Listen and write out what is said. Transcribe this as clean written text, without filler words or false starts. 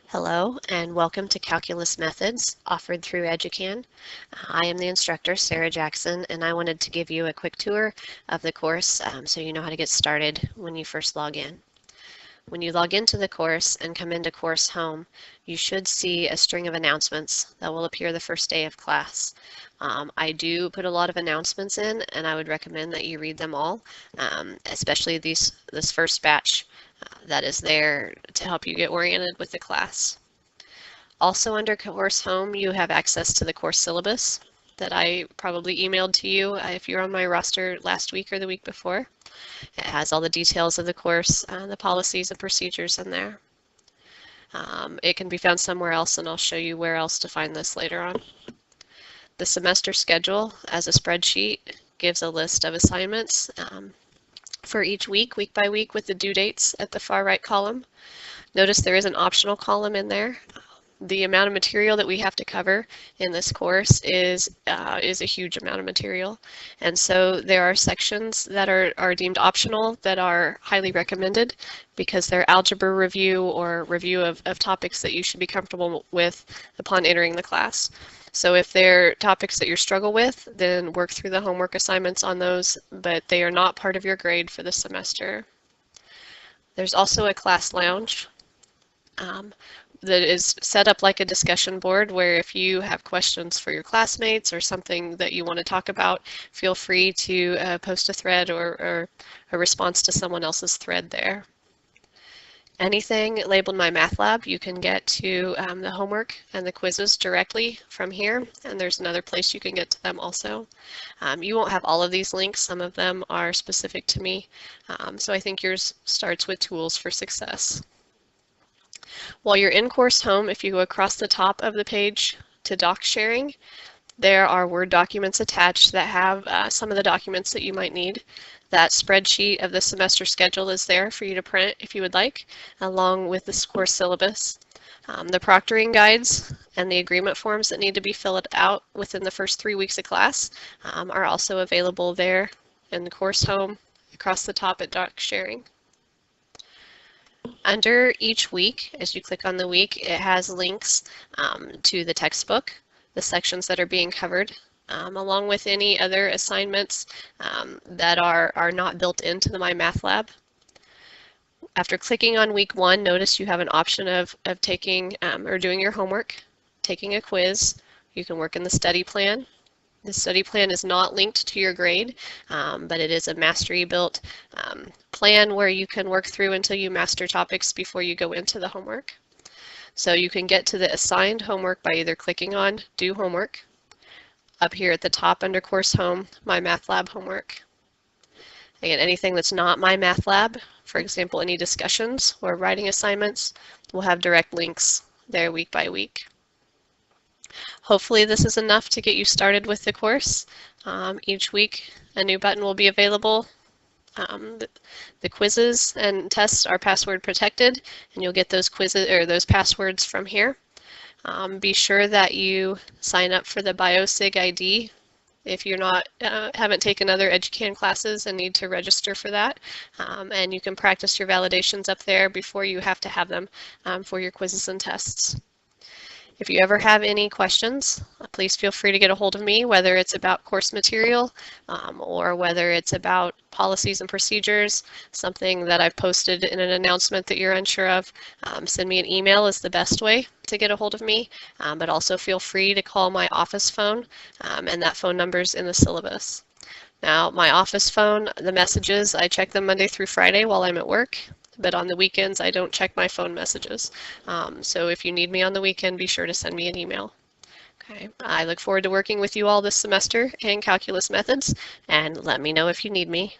Hello and welcome to Calculus Methods offered through Educan. I am the instructor, Sarah Jackson, and I wanted to give you a quick tour of the course so you know how to get started when you first log in. When you log into the course and come into Course Home, you should see a string of announcements that will appear the first day of class. I do put a lot of announcements in, and I would recommend that you read them all, especially this first batch that is there to help you get oriented with the class. Also under Course Home, you have access to the course syllabus that I probably emailed to you if you're on my roster last week or the week before. It has all the details of the course, the policies and procedures in there. It can be found somewhere else, and I'll show you where else to find this later on. The semester schedule as a spreadsheet gives a list of assignments for each week, week by week, with the due dates at the far right column. Notice there is an optional column in there. The amount of material that we have to cover in this course is a huge amount of material, and so there are sections that are deemed optional that are highly recommended because they're algebra review or review of topics that you should be comfortable with upon entering the class. So if they're topics that you struggle with, then work through the homework assignments on those, but they are not part of your grade for the semester. There's also a class lounge that is set up like a discussion board where if you have questions for your classmates or something that you want to talk about, feel free to post a thread or a response to someone else's thread there. Anything labeled My Math Lab, you can get to the homework and the quizzes directly from here, and there's another place you can get to them also. You won't have all of these links. Some of them are specific to me, so I think yours starts with Tools for Success. While you're in Course Home, if you go across the top of the page to Doc Sharing, there are Word documents attached that have some of the documents that you might need. That spreadsheet of the semester schedule is there for you to print if you would like, along with this course syllabus. The proctoring guides and the agreement forms that need to be filled out within the first 3 weeks of class are also available there in the Course Home across the top at Doc Sharing. Under each week, as you click on the week, it has links to the textbook, the sections that are being covered, along with any other assignments that are not built into the My Math Lab. After clicking on week 1, notice you have an option of taking or doing your homework, taking a quiz. You can work in the study plan. The study plan is not linked to your grade, but it is a mastery built plan where you can work through until you master topics before you go into the homework. So you can get to the assigned homework by either clicking on Do Homework, up here at the top under Course Home, My Math Lab Homework. Again, anything that's not My Math Lab, for example, any discussions or writing assignments, will have direct links there week by week. Hopefully this is enough to get you started with the course. Each week a new button will be available. The quizzes and tests are password protected, and you'll get those quizzes or those passwords from here. Be sure that you sign up for the BioSig ID if you're not haven't taken other Educan classes and need to register for that. And you can practice your validations up there before you have to have them for your quizzes and tests. If you ever have any questions, please feel free to get a hold of me, whether it's about course material or whether it's about policies and procedures, something that I've posted in an announcement that you're unsure of. Send me an email is the best way to get a hold of me, but also feel free to call my office phone, and that phone number is in the syllabus. Now, my office phone, the messages, I check them Monday through Friday while I'm at work. But on the weekends, I don't check my phone messages. So if you need me on the weekend, be sure to send me an email. Okay. I look forward to working with you all this semester in Calculus Methods, and let me know if you need me.